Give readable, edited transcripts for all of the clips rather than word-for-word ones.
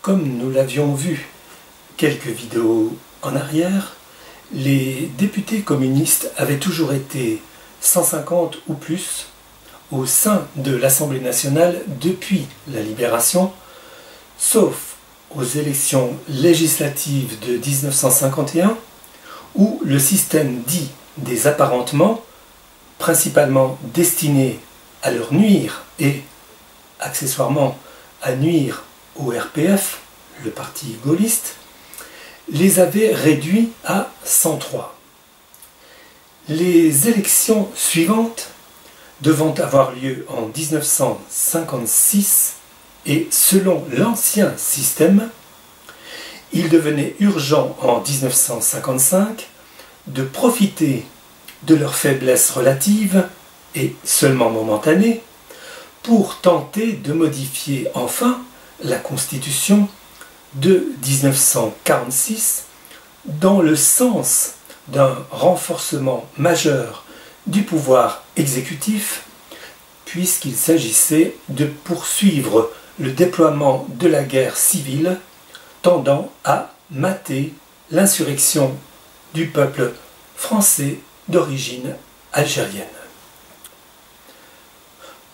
Comme nous l'avions vu quelques vidéos en arrière, les députés communistes avaient toujours été 150 ou plus au sein de l'Assemblée nationale depuis la Libération, sauf aux élections législatives de 1951, où le système dit des apparentements, principalement destiné à leur nuire et accessoirement à nuire au RPF, le parti gaulliste, les avait réduits à 103. Les élections suivantes devant avoir lieu en 1956 et selon l'ancien système, il devenait urgent en 1955 de profiter de leur faiblesse relative et seulement momentanée pour tenter de modifier enfin la Constitution de 1946 dans le sens d'un renforcement majeur du pouvoir exécutif, puisqu'il s'agissait de poursuivre le déploiement de la guerre civile tendant à mater l'insurrection du peuple français d'origine algérienne.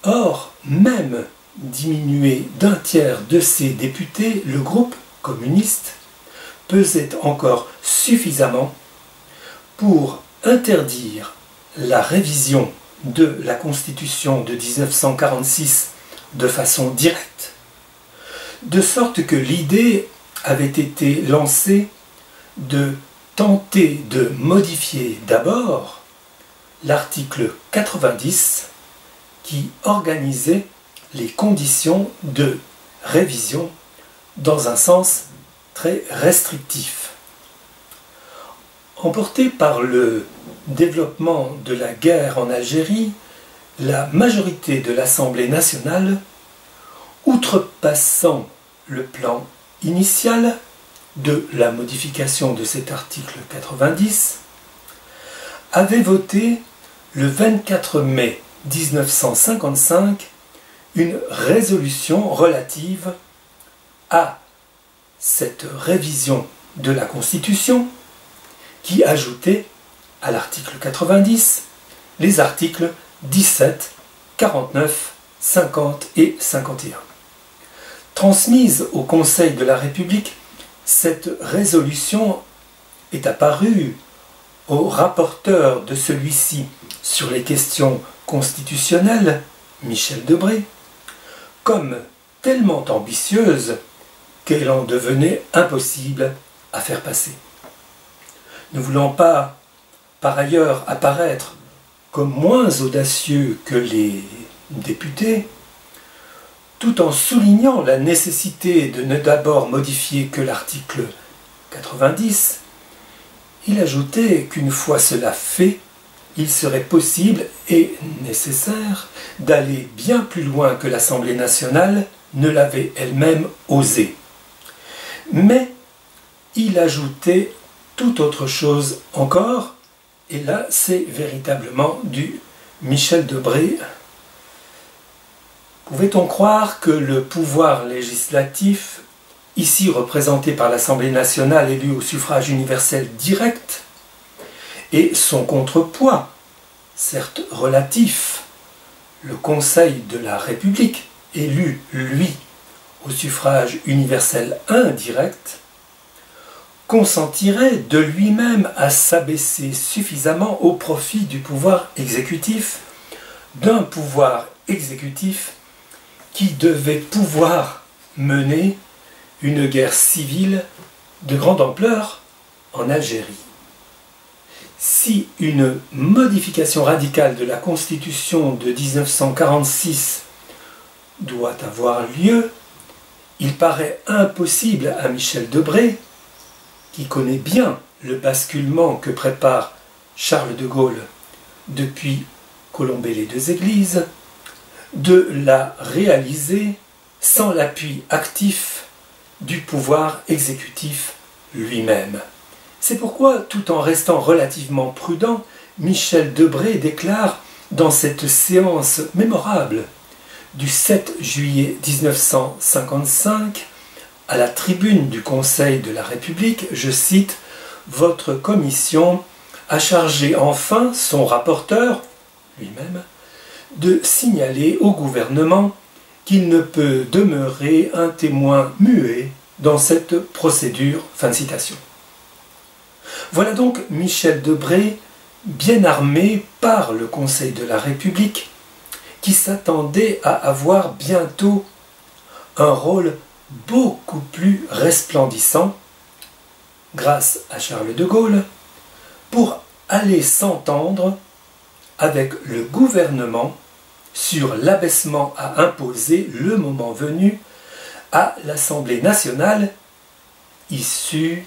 Or, même diminué d'un tiers de ses députés, le groupe communiste pesait encore suffisamment pour interdire la révision de la Constitution de 1946 de façon directe, de sorte que l'idée avait été lancée de tenter de modifier d'abord l'article 90 qui organisait les conditions de révision dans un sens très restrictif. Emporté par le développement de la guerre en Algérie, la majorité de l'Assemblée nationale, outrepassant le plan initial de la modification de cet article 90, avait voté le 24 mai 1955 une résolution relative à cette révision de la Constitution qui ajoutait à l'article 90 les articles 17, 49, 50 et 51. Transmise au Conseil de la République, cette résolution est apparue au rapporteur de celui-ci sur les questions constitutionnelles, Michel Debré, comme tellement ambitieuse qu'elle en devenait impossible à faire passer. Ne voulant pas, par ailleurs, apparaître comme moins audacieux que les députés, tout en soulignant la nécessité de ne d'abord modifier que l'article 90, il ajoutait qu'une fois cela fait, il serait possible et nécessaire d'aller bien plus loin que l'Assemblée nationale ne l'avait elle-même osé. Mais il ajoutait tout autre chose encore, et là c'est véritablement du Michel Debré. Pouvait-on croire que le pouvoir législatif, ici représenté par l'Assemblée nationale élue au suffrage universel direct, et son contrepoids, certes relatif, le Conseil de la République, élu, lui, au suffrage universel indirect, consentirait de lui-même à s'abaisser suffisamment au profit du pouvoir exécutif, d'un pouvoir exécutif qui devait pouvoir mener une guerre civile de grande ampleur en Algérie. Si une modification radicale de la Constitution de 1946 doit avoir lieu, il paraît impossible à Michel Debré, qui connaît bien le basculement que prépare Charles de Gaulle depuis Colombey-les-Deux-Églises, de la réaliser sans l'appui actif du pouvoir exécutif lui-même. C'est pourquoi, tout en restant relativement prudent, Michel Debré déclare dans cette séance mémorable du 7 juillet 1955 à la tribune du Conseil de la République, je cite, « Votre commission a chargé enfin son rapporteur, lui-même, de signaler au gouvernement qu'il ne peut demeurer un témoin muet dans cette procédure. » Fin de citation. Voilà donc Michel Debré, bien armé par le Conseil de la République, qui s'attendait à avoir bientôt un rôle beaucoup plus resplendissant, grâce à Charles de Gaulle, pour aller s'entendre avec le gouvernement sur l'abaissement à imposer le moment venu à l'Assemblée nationale issue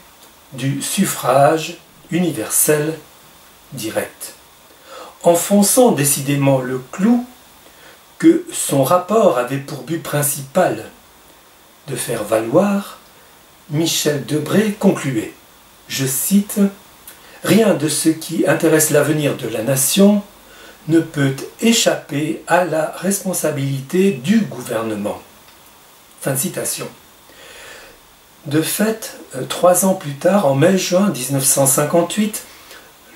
du suffrage universel direct, enfonçant décidément le clou que son rapport avait pour but principal de faire valoir. Michel Debré concluait, je cite, « Rien de ce qui intéresse l'avenir de la nation ne peut échapper à la responsabilité du gouvernement. » Fin de citation. De fait, 3 ans plus tard, en mai-juin 1958,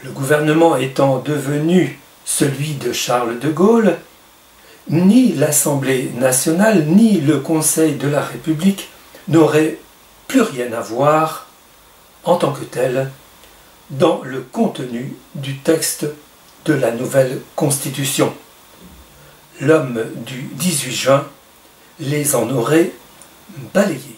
le gouvernement étant devenu celui de Charles de Gaulle, ni l'Assemblée nationale ni le Conseil de la République n'auraient plus rien à voir en tant que tel dans le contenu du texte de la nouvelle Constitution. L'homme du 18 juin les en aurait balayés.